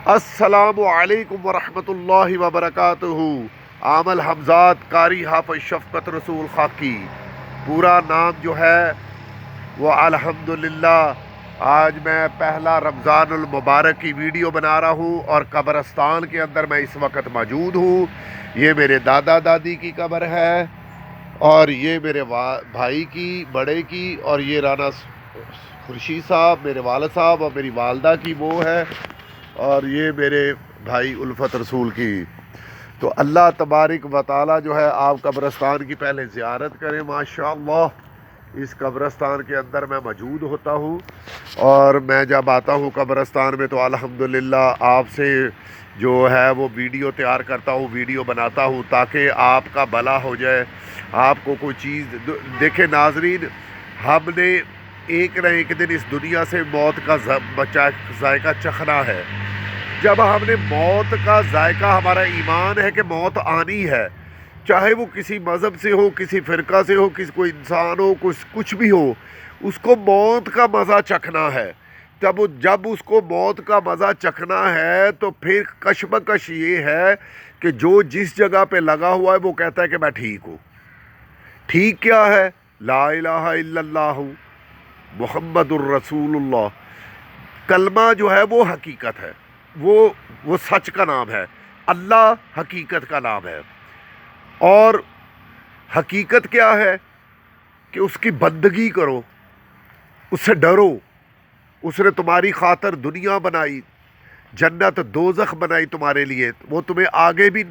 السلام علیکم ورحمۃ اللہ وبرکاتہ۔ عامل حمزات قاری حافظ شفقت رسول خاکی، پورا نام جو ہے وہ الحمدللہ۔ آج میں پہلا رمضان المبارک کی ویڈیو بنا رہا ہوں اور قبرستان کے اندر میں اس وقت موجود ہوں۔ یہ میرے دادا دادی کی قبر ہے اور یہ میرے بھائی کی بڑے کی، اور یہ رانا خورشید صاحب میرے والد صاحب اور میری والدہ کی وہ ہے، اور یہ میرے بھائی الفت رسول کی۔ تو اللہ تبارک و تعالی جو ہے، آپ قبرستان کی پہلے زیارت کریں۔ ماشاءاللہ اس قبرستان کے اندر میں موجود ہوتا ہوں، اور میں جب آتا ہوں قبرستان میں تو الحمدللہ آپ سے جو ہے وہ ویڈیو تیار کرتا ہوں، ویڈیو بناتا ہوں تاکہ آپ کا بھلا ہو جائے، آپ کو کوئی چیز دیکھیں۔ ناظرین، ہم نے ایک نہ ایک دن اس دنیا سے موت کا ذائقہ چکھنا ہے۔ جب ہم نے موت کا ذائقہ، ہمارا ایمان ہے کہ موت آنی ہے، چاہے وہ کسی مذہب سے ہو، کسی فرقہ سے ہو، کوئی انسان ہو، کچھ بھی ہو، اس کو موت کا مزہ چکھنا ہے۔ جب اس کو موت کا مزہ چکھنا ہے تو پھر کشمکش یہ ہے کہ جو جس جگہ پہ لگا ہوا ہے وہ کہتا ہے کہ میں ٹھیک ہوں۔ ٹھیک کیا ہے؟ لا الہ الا اللہ محمد الرسول اللہ۔ کلمہ جو ہے وہ حقیقت ہے، وہ سچ کا نام ہے، اللہ حقیقت کا نام ہے۔ اور حقیقت کیا ہے کہ اس کی بندگی کرو، اس سے ڈرو۔ اس نے تمہاری خاطر دنیا بنائی، جنت دوزخ بنائی تمہارے لیے، وہ تمہیں آگے بھی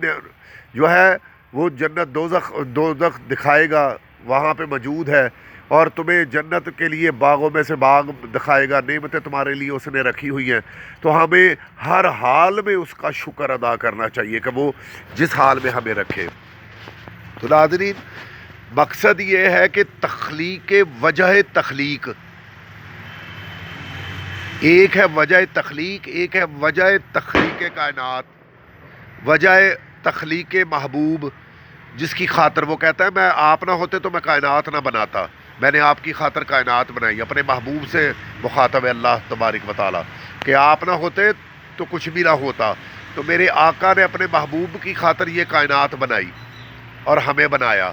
جو ہے وہ جنت دوزخ دکھائے گا، وہاں پہ موجود ہے، اور تمہیں جنت کے لیے باغوں میں سے باغ دکھائے گا، نعمتیں تمہارے لیے اس نے رکھی ہوئی ہیں۔ تو ہمیں ہر حال میں اس کا شکر ادا کرنا چاہیے کہ وہ جس حال میں ہمیں رکھے۔ تو ناظرین، مقصد یہ ہے کہ تخلیق، وجہ تخلیق، ایک ہے وجہ تخلیق، ایک ہے وجہ تخلیق کائنات، وجہ تخلیق محبوب، جس کی خاطر وہ کہتا ہے میں آپ نہ ہوتے تو میں کائنات نہ بناتا، میں نے آپ کی خاطر کائنات بنائی۔ اپنے محبوب سے مخاطب ہے اللہ تبارک و تعالیٰ کہ آپ نہ ہوتے تو کچھ بھی نہ ہوتا، تو میرے آقا نے اپنے محبوب کی خاطر یہ کائنات بنائی اور ہمیں بنایا،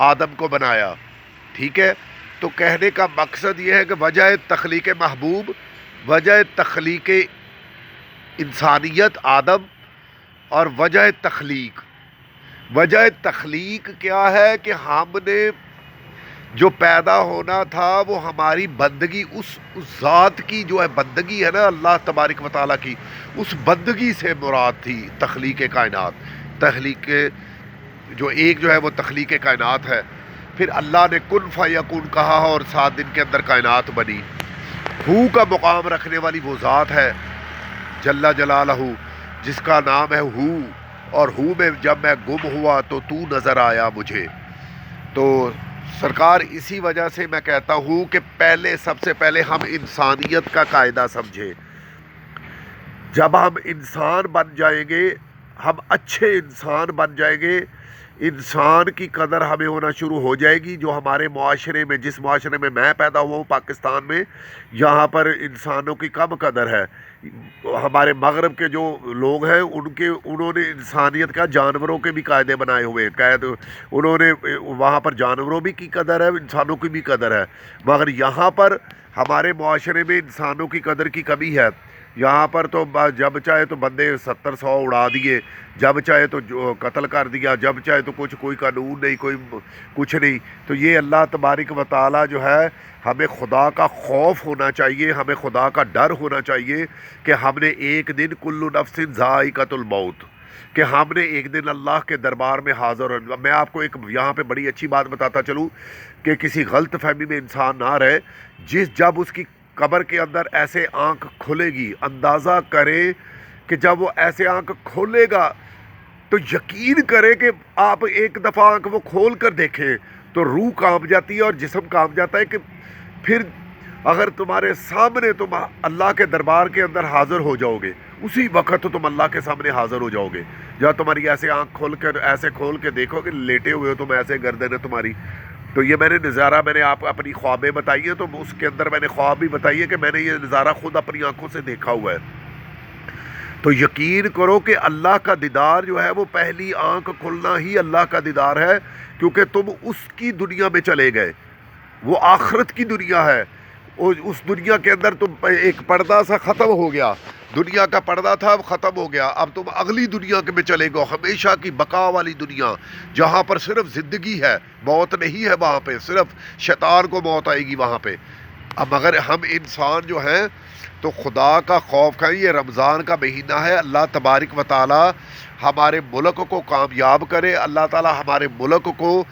آدم کو بنایا۔ ٹھیک ہے؟ تو کہنے کا مقصد یہ ہے کہ وجہ تخلیق محبوب، وجہ تخلیق انسانیت آدم، اور وجہ تخلیق کیا ہے کہ ہم نے جو پیدا ہونا تھا وہ ہماری بندگی، اس ذات کی جو ہے بندگی ہے نا اللہ تبارک و تعالیٰ کی، اس بندگی سے مراد تھی تخلیق کائنات۔ تخلیق جو ایک جو ہے وہ تخلیق کائنات ہے۔ پھر اللہ نے کن فیکون کہا اور 7 دن کے اندر کائنات بنی۔ ہو کا مقام رکھنے والی وہ ذات ہے جل جلالہ، جس کا نام ہے ہو، اور ہو میں جب میں گم ہوا تو نظر آیا مجھے۔ تو سرکار اسی وجہ سے میں کہتا ہوں کہ سب سے پہلے ہم انسانیت کا قاعدہ سمجھیں۔ جب ہم انسان بن جائیں گے، ہم اچھے انسان بن جائیں گے، انسان کی قدر ہمیں ہونا شروع ہو جائے گی۔ جو ہمارے معاشرے میں، جس معاشرے میں میں پیدا ہوا ہوں پاکستان میں، یہاں پر انسانوں کی کم قدر ہے۔ ہمارے مغرب کے جو لوگ ہیں انہوں نے انسانیت کا جانوروں کے بھی قاعدے بنائے ہوئے ہیں، انہوں نے وہاں پر جانوروں بھی کی قدر ہے، انسانوں کی بھی قدر ہے، مگر یہاں پر ہمارے معاشرے میں انسانوں کی قدر کی کمی ہے۔ یہاں پر تو جب چاہے تو بندے 70-100 اڑا دیے، جب چاہے تو قتل کر دیا، جب چاہے تو کوئی قانون نہیں، کوئی کچھ نہیں۔ تو یہ اللہ تبارک و تعالیٰ جو ہے، ہمیں خدا کا خوف ہونا چاہیے، ہمیں خدا کا ڈر ہونا چاہیے کہ ہم نے ایک دن کل نفس ذائقۃ الموت، کہ ہم نے ایک دن اللہ کے دربار میں حاضر ہونا۔ میں آپ کو ایک یہاں پہ بڑی اچھی بات بتاتا چلوں کہ کسی غلط فہمی میں انسان نہ رہے۔ جب اس کی قبر کے اندر ایسے آنکھ کھلے گی، اندازہ کرے کہ جب وہ ایسے آنکھ کھولے گا تو یقین کرے کہ آپ ایک دفعہ آنکھ وہ کھول کر دیکھیں تو روح کانپ جاتی ہے اور جسم کانپ جاتا ہے، کہ پھر اگر تمہارے سامنے تم اللہ کے دربار کے اندر حاضر ہو جاؤ گے، اسی وقت تم اللہ کے سامنے حاضر ہو جاؤ گے۔ جب تمہاری ایسے آنکھ کھول کے دیکھو کہ لیٹے ہوئے ہو تم، ایسے گردن ہے تمہاری، تو یہ میں نے نظارہ، میں نے آپ اپنی خوابیں بتائی ہیں، تو اس کے اندر میں نے خواب بھی بتائی ہے کہ میں نے یہ نظارہ خود اپنی آنکھوں سے دیکھا ہوا ہے۔ تو یقین کرو کہ اللہ کا دیدار جو ہے وہ پہلی آنکھ کھلنا ہی اللہ کا دیدار ہے، کیونکہ تم اس کی دنیا میں چلے گئے، وہ آخرت کی دنیا ہے، اور اس دنیا کے اندر تم ایک پردہ سا ختم ہو گیا، دنیا کا پردہ تھا اب ختم ہو گیا، اب تم اگلی دنیا کے میں چلے گئے، ہمیشہ کی بقا والی دنیا، جہاں پر صرف زندگی ہے، موت نہیں ہے، وہاں پہ صرف شیطان کو موت آئے گی وہاں پہ۔ اب مگر ہم انسان جو ہیں تو خدا کا خوف کریں، یہ رمضان کا مہینہ ہے، اللہ تبارک و تعالی ہمارے ملک کو کامیاب کرے، اللہ تعالی ہمارے ملک کو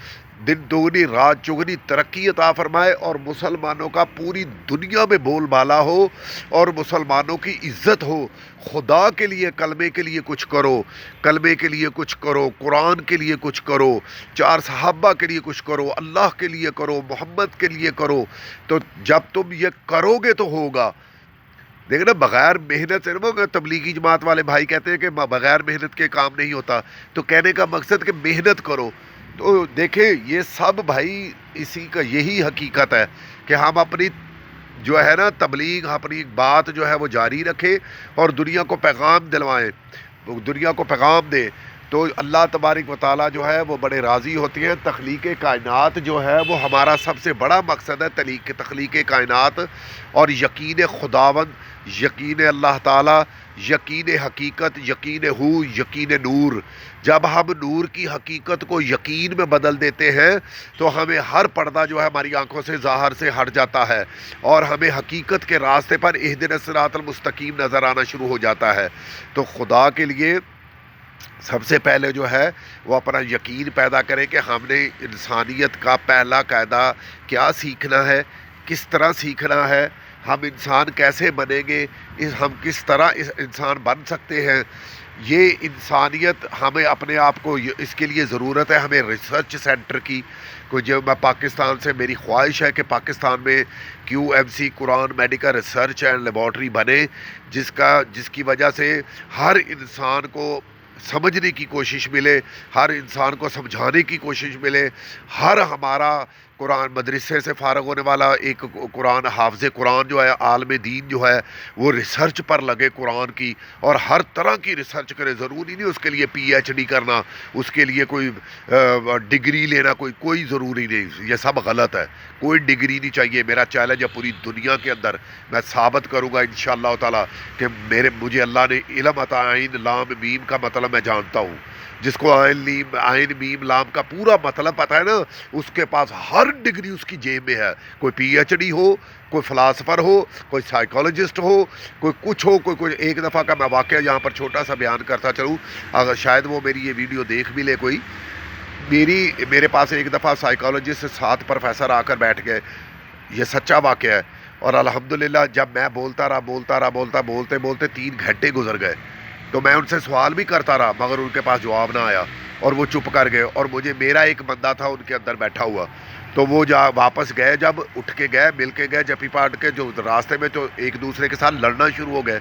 دن دگنی رات چگنی ترقی عطا فرمائے، اور مسلمانوں کا پوری دنیا میں بول بالا ہو، اور مسلمانوں کی عزت ہو۔ خدا کے لیے کلمے کے لیے کچھ کرو، کلمے کے لیے کچھ کرو، قرآن کے لیے کچھ کرو، چار صحابہ کے لیے کچھ کرو، اللہ کے لیے کرو، محمد کے لیے کرو، تو جب تم یہ کرو گے تو ہوگا۔ دیکھیں نا، بغیر محنت سے نا، تبلیغی جماعت والے بھائی کہتے ہیں کہ بغیر محنت کے کام نہیں ہوتا، تو کہنے کا مقصد کہ محنت کرو۔ تو دیکھیں یہ سب بھائی اسی کا یہی حقیقت ہے کہ ہم اپنی جو ہے نا تبلیغ، اپنی بات جو ہے وہ جاری رکھیں اور دنیا کو پیغام دلوائیں، دنیا کو پیغام دیں، تو اللہ تبارک و تعالیٰ جو ہے وہ بڑے راضی ہوتے ہیں۔ تخلیق کائنات جو ہے وہ ہمارا سب سے بڑا مقصد ہے، تخلیق کائنات اور یقین خداوند، یقین اللہ تعالیٰ، یقین حقیقت، یقین ہو، یقین نور۔ جب ہم نور کی حقیقت کو یقین میں بدل دیتے ہیں تو ہمیں ہر پردہ جو ہے ہماری آنکھوں سے ظاہر سے ہٹ جاتا ہے، اور ہمیں حقیقت کے راستے پر اہدنا الصراط المستقیم نظر آنا شروع ہو جاتا ہے۔ تو خدا کے لیے سب سے پہلے جو ہے وہ اپنا یقین پیدا کریں کہ ہم نے انسانیت کا پہلا قاعدہ کیا سیکھنا ہے، کس طرح سیکھنا ہے، ہم انسان کیسے بنیں گے، ہم کس طرح اس انسان بن سکتے ہیں۔ یہ انسانیت ہمیں اپنے آپ کو، اس کے لیے ضرورت ہے ہمیں ریسرچ سینٹر کی۔ کوئی جو میں پاکستان سے، میری خواہش ہے کہ پاکستان میں QMC Quran medical research and laboratory بنے، جس کی وجہ سے ہر انسان کو سمجھنے کی کوشش ملے، ہر انسان کو سمجھانے کی کوشش ملے، ہر ہمارا قرآن مدرسے سے فارغ ہونے والا ایک قرآن حافظ قرآن جو ہے، عالم دین جو ہے، وہ ریسرچ پر لگے قرآن کی، اور ہر طرح کی ریسرچ کرے۔ ضروری نہیں اس کے لیے PhD کرنا، اس کے لیے کوئی ڈگری لینا، کوئی ضروری نہیں، یہ سب غلط ہے، کوئی ڈگری نہیں چاہیے۔ میرا چیلنج ہے پوری دنیا کے اندر، میں ثابت کروں گا انشاءاللہ تعالی کہ مجھے اللہ نے علم عطا، عین لام میم کا مطلب میں جانتا ہوں۔ جس کو عین میم لام کا پورا مطلب پتہ ہے نا، اس کے پاس ہر ڈگری اس کی جیب میں ہے، کوئی PhD ہو، کوئی فلاسفر ہو، کوئی سائیکالوجسٹ ہو، کوئی کچھ ہو، کوئی ایک دفعہ کا میں واقعہ یہاں پر چھوٹا سا بیان کرتا چلوں، اگر شاید وہ میری یہ ویڈیو دیکھ بھی لے کوئی۔ میرے پاس ایک دفعہ سائیکالوجسٹ 7 پروفیسر آ کر بیٹھ گئے، یہ سچا واقعہ ہے، اور الحمدللہ جب میں بولتے 3 گھنٹے گزر گئے، تو میں ان سے سوال بھی کرتا رہا مگر ان کے پاس جواب نہ آیا، اور وہ چپ کر گئے، اور میرا ایک بندہ تھا ان کے اندر بیٹھا ہوا، تو وہ واپس گئے، جب اٹھ کے گئے، مل کے گئے، جپی پاٹ کے، جو راستے میں تو ایک دوسرے کے ساتھ لڑنا شروع ہو گئے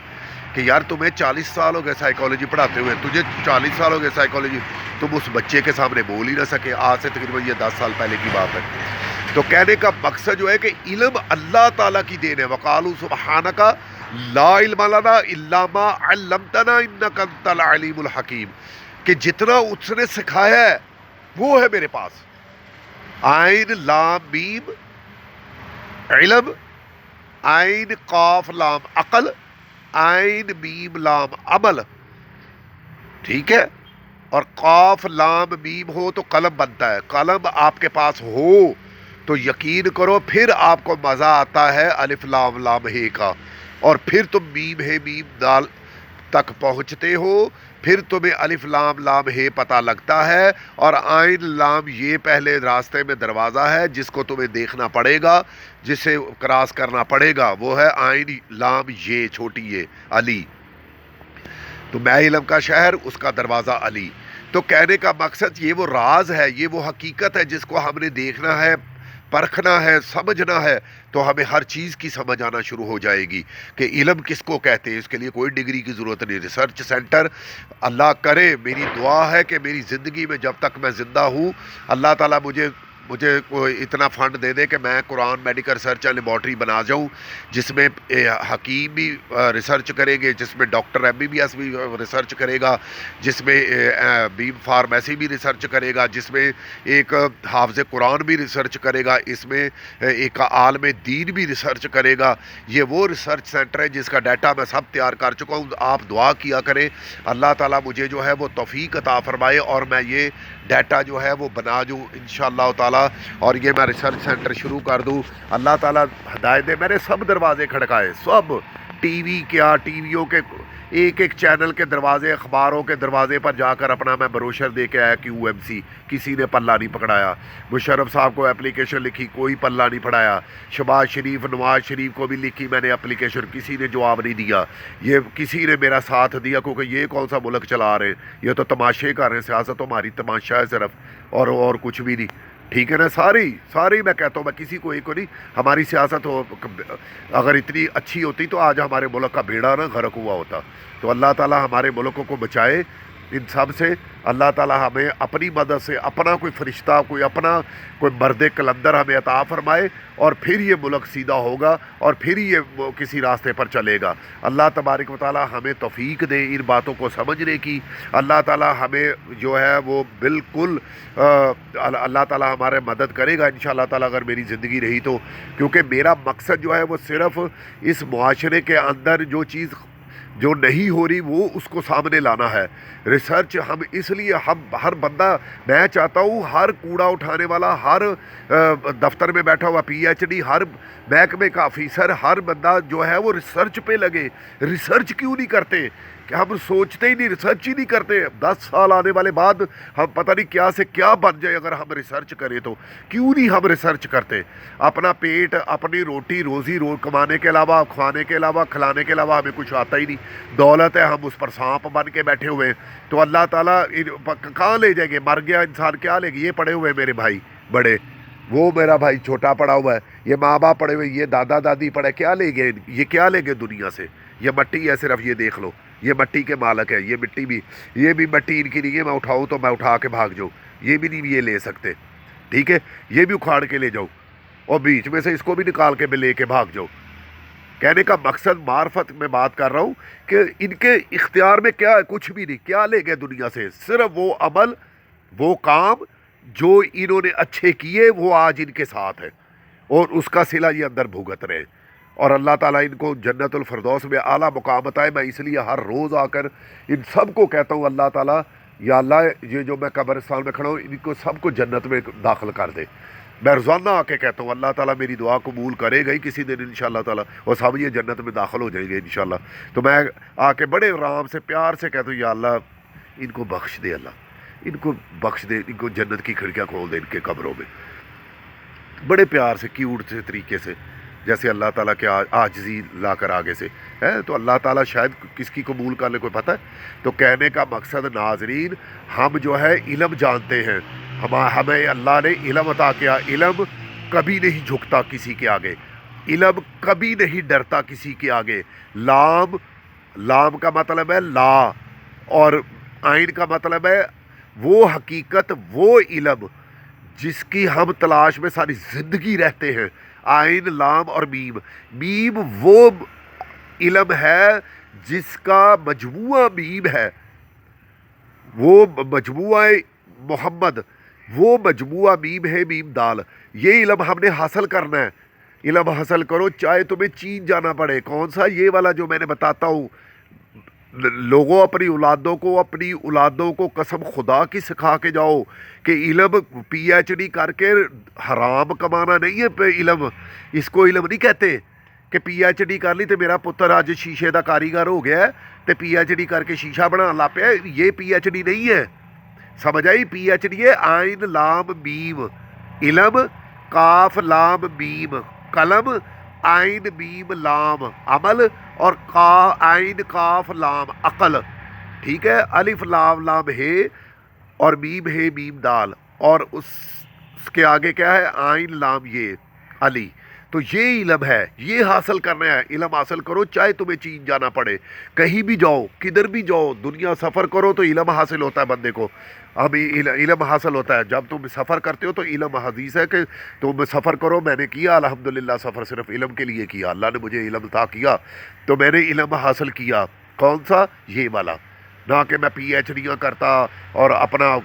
کہ یار تمہیں 40 سال ہو گئے سائیکالوجی پڑھاتے ہوئے، تجھے 40 سال ہو گئے سائیکالوجی، تم اس بچے کے سامنے بول ہی نہ سکے، آج سے تقریباً یہ 10 سال پہلے کی بات ہے۔ تو کہنے کا مقصد جو ہے کہ علم اللہ تعالیٰ کی دین ہے، وقالوا سبحانک لا علم لنا الا ما علمتنا انک انت العلیم الحکیم، کہ جتنا اس نے سکھایا ہے وہ ہے میرے پاس۔ عین لام میم علم، عین قاف لام عقل، عین میم لام عمل، ٹھیک ہے، اور قاف لام میم ہو تو قلم بنتا ہے، قلم آپ کے پاس ہو تو یقین کرو پھر آپ کو مزہ آتا ہے الف لام لام ہے کا، اور پھر تم میم ہے میم دال تک پہنچتے ہو، پھر تمہیں الف لام لام ہے پتہ لگتا ہے، اور عین لام یہ پہلے راستے میں دروازہ ہے جس کو تمہیں دیکھنا پڑے گا، جسے کراس کرنا پڑے گا، وہ ہے عین لام یہ چھوٹی یہ علی، تو میں علم کا شہر، اس کا دروازہ علی۔ تو کہنے کا مقصد یہ وہ راز ہے، یہ وہ حقیقت ہے جس کو ہم نے دیکھنا ہے، پرکھنا ہے، سمجھنا ہے، تو ہمیں ہر چیز کی سمجھ آنا شروع ہو جائے گی کہ علم کس کو کہتے ہیں۔ اس کے لیے کوئی ڈگری کی ضرورت نہیں، ریسرچ سینٹر، اللہ کرے، میری دعا ہے کہ میری زندگی میں جب تک میں زندہ ہوں اللہ تعالیٰ مجھے مجھے کوئی اتنا فنڈ دے دے کہ میں قرآن میڈیکل ریسرچ اینڈ لیبارٹری بنا جاؤں، جس میں حکیم بھی ریسرچ کریں گے، جس میں ڈاکٹر MBBS بھی ریسرچ کرے گا، جس میں بی فارمیسی بھی ریسرچ کرے گا، جس میں ایک حافظ قرآن بھی ریسرچ کرے گا، اس میں ایک عالم دین بھی ریسرچ کرے گا۔ یہ وہ ریسرچ سینٹر ہے جس کا ڈیٹا میں سب تیار کر چکا ہوں۔ آپ دعا کیا کریں اللہ تعالیٰ مجھے جو ہے وہ توفیق عطا فرمائے اور میں یہ ڈیٹا جو ہے وہ بنا دوں انشاءاللہ تعالیٰ، اور یہ میں ریسرچ سینٹر شروع کر دوں۔ اللہ تعالیٰ ہدایت دے۔ میں نے سب دروازے کھڑکائے، سب ٹی وی کیا، ٹی ویوں کے ایک ایک چینل کے دروازے، اخباروں کے دروازے پر جا کر اپنا میں بروشر دے کے آیا QMC، کسی نے پلہ نہیں پکڑایا۔ مشرف صاحب کو اپلیکیشن لکھی، کوئی پلہ نہیں پڑھایا۔ شہباز شریف، نواز شریف کو بھی لکھی میں نے اپلیکیشن، کسی نے جواب نہیں دیا۔ یہ کسی نے میرا ساتھ دیا، کیونکہ یہ کون سا ملک چلا رہے ہیں، یہ تو تماشے کر رہے ہیں، سیاست ہماری تماشا ہے صرف، اور کچھ بھی نہیں۔ ٹھیک ہے نا، ساری میں کہتا ہوں، میں کسی کو ایک کو نہیں، ہماری سیاست اگر اتنی اچھی ہوتی تو آج ہمارے ملک کا بیڑا نہ غرق ہوا ہوتا۔ تو اللہ تعالیٰ ہمارے ملکوں کو بچائے ان سب سے۔ اللہ تعالیٰ ہمیں اپنی مدد سے اپنا کوئی فرشتہ، کوئی مرد کلندر ہمیں عطا فرمائے، اور پھر یہ ملک سیدھا ہوگا، اور پھر یہ کسی راستے پر چلے گا۔ اللہ تبارک و تعالیٰ ہمیں توفیق دے ان باتوں کو سمجھنے کی۔ اللہ تعالیٰ ہمیں جو ہے وہ بالکل اللہ تعالیٰ ہمارے مدد کرے گا انشاءاللہ تعالیٰ اگر میری زندگی رہی تو، کیونکہ میرا مقصد جو ہے وہ صرف اس معاشرے کے اندر جو چیز جو نہیں ہو رہی وہ اس کو سامنے لانا ہے۔ ریسرچ ہم اس لیے ہر بندہ، میں چاہتا ہوں ہر کوڑا اٹھانے والا، ہر دفتر میں بیٹھا ہوا PhD، ہر محکمے کا آفیسر، ہر بندہ جو ہے وہ ریسرچ پہ لگے۔ ریسرچ کیوں نہیں کرتے کہ ہم سوچتے ہی نہیں، ریسرچ ہی نہیں کرتے۔ 10 سال آنے والے بعد ہم پتہ نہیں کیا سے کیا بن جائے اگر ہم ریسرچ کریں تو۔ کیوں نہیں ہم ریسرچ کرتے؟ اپنا پیٹ، اپنی روٹی روزی کمانے کے علاوہ، کھانے کے علاوہ، کھلانے کے علاوہ ہمیں کچھ آتا ہی نہیں۔ دولت ہے، ہم اس پر سانپ بن کے بیٹھے ہوئے ہیں۔ تو اللہ تعالیٰ کہاں لے جائیں گے؟ مر گیا انسان کیا لے گے؟ یہ پڑے ہوئے میرے بھائی بڑے، وہ میرا بھائی چھوٹا پڑا ہوا ہے، یہ ماں باپ پڑے ہوئے، یہ دادا دادی پڑے، کیا لے گئے؟ یہ کیا لے گئے دنیا سے؟ یہ مٹی ہے صرف، یہ دیکھ لو، یہ مٹی کے مالک ہے۔ یہ بھی مٹی ان کی نہیں ہے، میں اٹھاؤں تو میں اٹھا کے بھاگ جاؤں، یہ بھی نہیں یہ لے سکتے۔ ٹھیک ہے، یہ بھی اکھاڑ کے لے جاؤ، اور بیچ میں سے اس کو بھی نکال کے لے کے بھاگ جاؤ۔ کہنے کا مقصد معرفت میں بات کر رہا ہوں کہ ان کے اختیار میں کیا ہے؟ کچھ بھی نہیں۔ کیا لے گئے دنیا سے؟ صرف وہ عمل، وہ کام جو انہوں نے اچھے کیے وہ آج ان کے ساتھ ہے، اور اس کا صلہ یہ اندر بھگت رہے۔ اور اللہ تعالیٰ ان کو جنت الفردوس میں اعلیٰ مقام عطائے۔ میں اس لیے ہر روز آ کر ان سب کو کہتا ہوں اللہ تعالیٰ یا اللہ، یہ جو میں قبرستان میں کھڑا ہوں ان کو سب کو جنت میں داخل کر دے۔ میں روزانہ آ کے کہتا ہوں اللہ تعالیٰ میری دعا قبول کرے گا ہی کسی دن انشاءاللہ تعالیٰ، اور سب یہ جنت میں داخل ہو جائیں گے انشاءاللہ۔ تو میں آ کے بڑے آرام سے پیار سے کہتا ہوں یا اللہ ان کو بخش دے، اللہ ان کو بخش دے، ان کو جنت کی کھڑکیاں کھول دے ان کے قبروں میں، بڑے پیار سے، کیوٹ سے طریقے سے، جیسے اللہ تعالیٰ کے عاجزی لا کر آگے سے ہے۔ تو اللہ تعالیٰ شاید کس کی قبول کر لے، کوئی پتہ ہے؟ تو کہنے کا مقصد ناظرین، ہم جو ہے علم جانتے ہیں، ہمیں اللہ نے علم عطا کیا۔ علم کبھی نہیں جھکتا کسی کے آگے، علم کبھی نہیں ڈرتا کسی کے آگے۔ لام کا مطلب ہے لا، اور آئین کا مطلب ہے وہ حقیقت، وہ علم جس کی ہم تلاش میں ساری زندگی رہتے ہیں۔ آئین، لام اور میم وہ علم ہے جس کا مجموعہ میم ہے، وہ مجموعہ محمد، وہ مجموعہ میم ہے، میم دال۔ یہ علم ہم نے حاصل کرنا ہے۔ علم حاصل کرو چاہے تمہیں چین جانا پڑے۔ کون سا؟ یہ والا جو میں نے بتاتا ہوں۔ لوگوں اپنی اولادوں کو قسم خدا کی سکھا کے جاؤ کہ علم PhD کر کے حرام کمانا نہیں ہے۔ علم، اس کو علم نہیں کہتے کہ PhD کر لی تو میرا پتر آج شیشے دا کاریگر ہو گیا ہے تو PhD کر کے شیشہ بنا لا پیا۔ یہ PhD نہیں ہے، سمجھ آئی؟ PhD ہے آئین لام میم، علم کاف لام میم، قلم عین میم لام عمل، اور عین کاف لام عقل۔ ٹھیک ہے، الف لام ہے اور میم ہے، میم دال، اور اس کے آگے کیا ہے؟ عین لام یہ علی۔ تو یہ علم ہے، یہ حاصل کرنا ہے۔ علم حاصل کرو چاہے تمہیں چین جانا پڑے، کہیں بھی جاؤ، کدھر بھی جاؤ، دنیا سفر کرو تو علم حاصل ہوتا ہے بندے کو۔ ابھی علم حاصل ہوتا ہے جب تم سفر کرتے ہو، تو علم حدیث ہے کہ تم سفر کرو۔ میں نے کیا الحمدللہ سفر صرف علم کے لیے کیا، اللہ نے مجھے علم عطا کیا تو میں نے علم حاصل کیا۔ کون سا؟ یہ والا، نہ کہ میں پی ایچ ڈیاں کرتا اور اپنا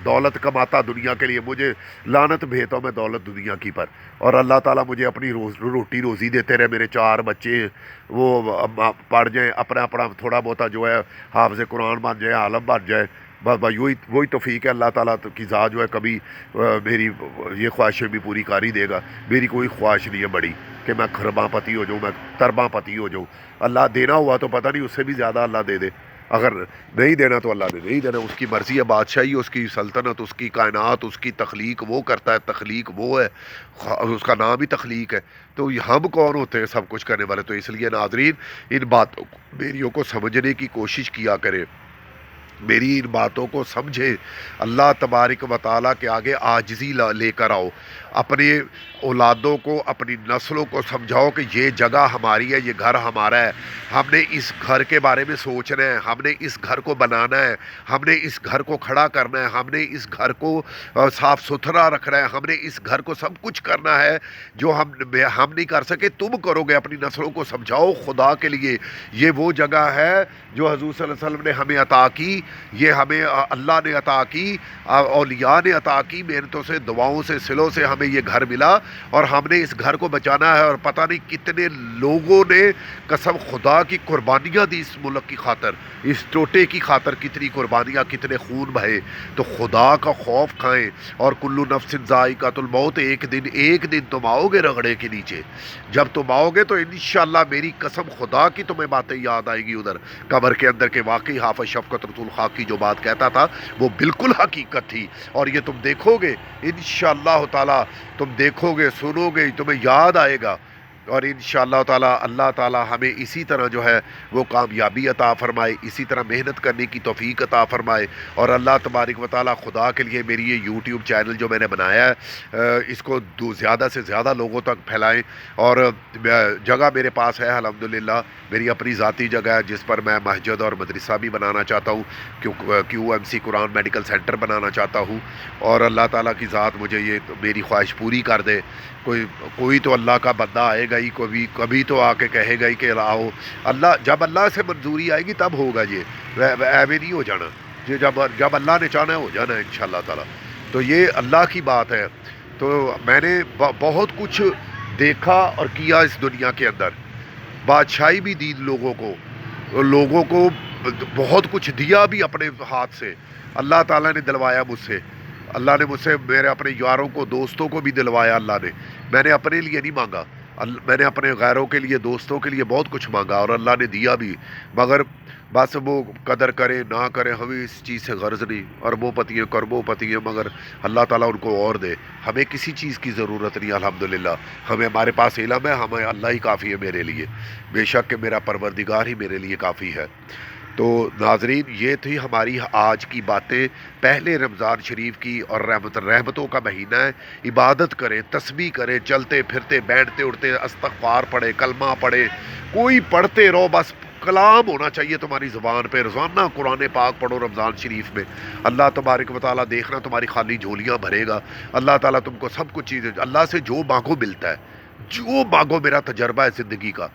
دولت کماتا دنیا کے لیے۔ مجھے لعنت بھیجتا ہوں میں دولت دنیا کی پر، اور اللہ تعالیٰ مجھے اپنی روٹی روزی دیتے رہے، میرے 4 بچے وہ پڑھ جائیں، اپنا تھوڑا بہت جو ہے حافظ قرآن بن جائے، عالم بن جائے، بس وہی توفیق ہے اللہ تعالیٰ کی ذات جو ہے کبھی میری یہ خواہشیں بھی پوری کر ہی دے گا۔ میری کوئی خواہش نہیں ہے بڑی کہ میں خرباں پتی ہو جاؤں، میں ترباں پتی ہو جاؤں۔ اللہ دینا ہوا تو پتہ نہیں اس سے بھی زیادہ اللہ دے دے، اگر نہیں دینا تو اللہ نے نہیں دینا، اس کی مرضی ہے، بادشاہی اس کی، سلطنت اس کی، کائنات اس کی، تخلیق وہ کرتا ہے، تخلیق وہ ہے، اس کا نام ہی تخلیق ہے۔ تو ہم کون ہوتے ہیں سب کچھ کرنے والے؟ تو اس لیے ناظرین ان باتوں میریوں کو سمجھنے کی کوشش کیا کرے، میری ان باتوں کو سمجھے، اللہ تبارک و تعالیٰ کے آگے عاجزی لے کر آؤ، اپنے اولادوں کو، اپنی نسلوں کو سمجھاؤ کہ یہ جگہ ہماری ہے، یہ گھر ہمارا ہے، ہم نے اس گھر کے بارے میں سوچنا ہے، ہم نے اس گھر کو بنانا ہے، ہم نے اس گھر کو کھڑا کرنا ہے، ہم نے اس گھر کو صاف ستھرا رکھنا ہے، ہم نے اس گھر کو سب کچھ کرنا ہے جو ہم نہیں کر سکے تم کرو گے۔ اپنی نسلوں کو سمجھاؤ خدا کے لیے یہ وہ جگہ ہے جو حضور صلی اللہ علیہ وسلم نے ہمیں عطا کی، یہ ہمیں اللہ نے عطا کی، اولیاء نے عطا کی، محنتوں سے، دعاؤں سے، صلوں سے ہمیں یہ گھر ملا، اور ہم نے اس گھر کو بچانا ہے۔ اور پتہ نہیں کتنے لوگوں نے قسم خدا کی قربانیاں دی اس ملک کی خاطر، اس ٹوٹے کی خاطر کتنی قربانیاں، کتنے خون بہے۔ تو خدا کا خوف کھائیں، اور کلو نفس ذائقۃ الموت، ایک دن تم آؤ گے رگڑے کے نیچے۔ جب تم آؤ گے تو انشاءاللہ میری قسم خدا کی تمہیں باتیں یاد آئیں گی ادھر قبر کے اندر، کہ واقعی حافظ شفقت رسول خاکی جو بات کہتا تھا وہ بالکل حقیقت تھی۔ اور یہ تم دیکھو گے انشاءاللہ تعالی، تم دیکھو گے، سنو گے، تمہیں یاد آئے گا، اور انشاءاللہ تعالی اللہ تعالی ہمیں اسی طرح جو ہے وہ کامیابی عطا فرمائے، اسی طرح محنت کرنے کی توفیق عطا فرمائے۔ اور اللہ تبارک و تعالی خدا کے لیے میری یہ یوٹیوب چینل جو میں نے بنایا ہے اس کو زیادہ سے زیادہ لوگوں تک پھیلائیں۔ اور جگہ میرے پاس ہے الحمدللہ، میری اپنی ذاتی جگہ ہے جس پر میں مسجد اور مدرسہ بھی بنانا چاہتا ہوں، کیو ایم سی قرآن میڈیکل سینٹر بنانا چاہتا ہوں۔ اور اللہ تعالیٰ کی ذات مجھے یہ میری خواہش پوری کر دے۔ کوئی تو اللہ کا بندہ آئے گا ہی، کبھی تو آ کے کہے گا ہی کہ آؤ۔ جب اللہ سے منظوری آئے گی تب ہوگا، یہ ایویں نہیں ہو جانا، یہ جب اللہ نے چاہنا ہے ہو جانا ہے انشاءاللہ تعالیٰ۔ تو یہ اللہ کی بات ہے۔ تو میں نے بہت کچھ دیکھا اور کیا اس دنیا کے اندر، بادشاہی بھی دی لوگوں کو بہت کچھ دیا بھی اپنے ہاتھ سے، اللہ تعالیٰ نے دلوایا مجھ سے، اللہ نے مجھ سے میرے اپنے یاروں کو، دوستوں کو بھی دلوایا اللہ نے۔ میں نے اپنے لیے نہیں مانگا، میں نے اپنے غیروں کے لیے، دوستوں کے لیے بہت کچھ مانگا، اور اللہ نے دیا بھی، مگر بس وہ قدر کرے نہ کرے ہمیں اس چیز سے غرض نہیں۔ اربوں پتی ہیں، کربوں پتی ہیں، مگر اللہ تعالیٰ ان کو اور دے، ہمیں کسی چیز کی ضرورت نہیں الحمدللہ۔ ہمارے پاس علم ہے، ہمیں اللہ ہی کافی ہے میرے لیے، بے شک کہ میرا پروردگار ہی میرے لیے کافی ہے۔ تو ناظرین یہ تھی ہماری آج کی باتیں پہلے رمضان شریف کی، اور رحمتوں کا مہینہ ہے، عبادت کریں، تسبیح کریں، چلتے پھرتے، بیٹھتے اٹھتے استغفار پڑھیں، کلمہ پڑھیں، کوئی پڑھتے رہو، بس کلام ہونا چاہیے تمہاری زبان پہ، روزانہ قرآن پاک پڑھو رمضان شریف میں۔ اللہ تبارک و تعالیٰ دیکھنا تمہاری خالی جھولیاں بھرے گا، اللہ تعالیٰ تم کو سب کچھ چیزیں، اللہ سے جو مانگو ملتا ہے، جو مانگو، میرا تجربہ ہے زندگی کا۔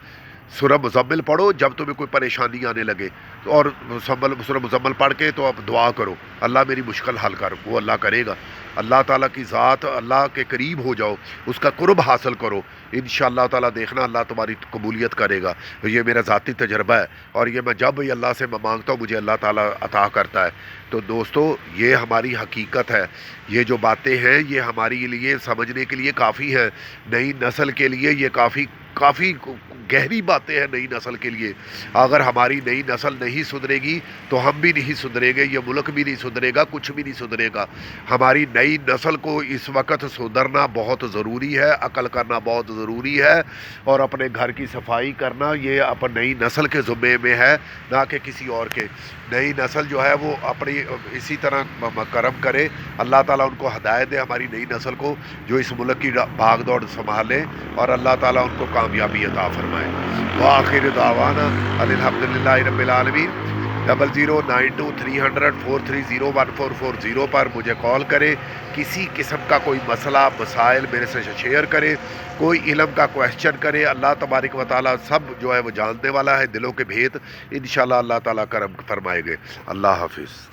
سورہ مزمل پڑھو جب تمہیں کوئی پریشانی آنے لگے، اور سورہ مزمل پڑھ کے تو اب دعا کرو، اللہ میری مشکل حل کر، وہ اللہ کرے گا۔ اللہ تعالیٰ کی ذات، اللہ کے قریب ہو جاؤ، اس کا قرب حاصل کرو، انشاءاللہ تعالیٰ دیکھنا اللہ تمہاری قبولیت کرے گا۔ یہ میرا ذاتی تجربہ ہے، اور یہ میں جب بھی اللہ سے مانگتا ہوں مجھے اللہ تعالیٰ عطا کرتا ہے۔ تو دوستو یہ ہماری حقیقت ہے، یہ جو باتیں ہیں یہ ہمارے لیے سمجھنے کے لیے کافی ہے، نئی نسل کے لیے یہ کافی کافی گہری باتیں ہیں نئی نسل کے لیے. اگر ہماری نئی نسل نہیں سدھرے گی تو ہم بھی نہیں سدھریں گے، یہ ملک بھی نہیں سدھرے گا، کچھ بھی نہیں سدھرے گا. ہماری نئی نسل کو اس وقت سدھرنا بہت ضروری ہے، عقل کرنا بہت ضروری ہے، اور اپنے گھر کی صفائی کرنا یہ اپنے نئی نسل کے ذمے میں ہے، نہ کہ کسی اور کے. نئی نسل جو ہے وہ اپنی اسی طرح کرم کرے. اللہ تعالیٰ ان کو ہدایت دے ہماری نئی نسل کو، جو اس ملک کی بھاگ دوڑ سنبھالے، اور اللہ تعالیٰ ان کو کامیابی عطا فرمائے. وآخر دعوانا الحمدللہ رب العالمین. 00923004301440 پر مجھے کال کرے. کسی قسم کا کوئی مسئلہ مسائل میرے سے شیئر کرے، کوئی علم کا کویسچن کرے. اللہ تبارک و تعالیٰ سب جو ہے وہ جاننے والا ہے، دلوں کے بھید. انشاءاللہ اللہ تعالیٰ کرم فرمائے گے. اللہ حافظ.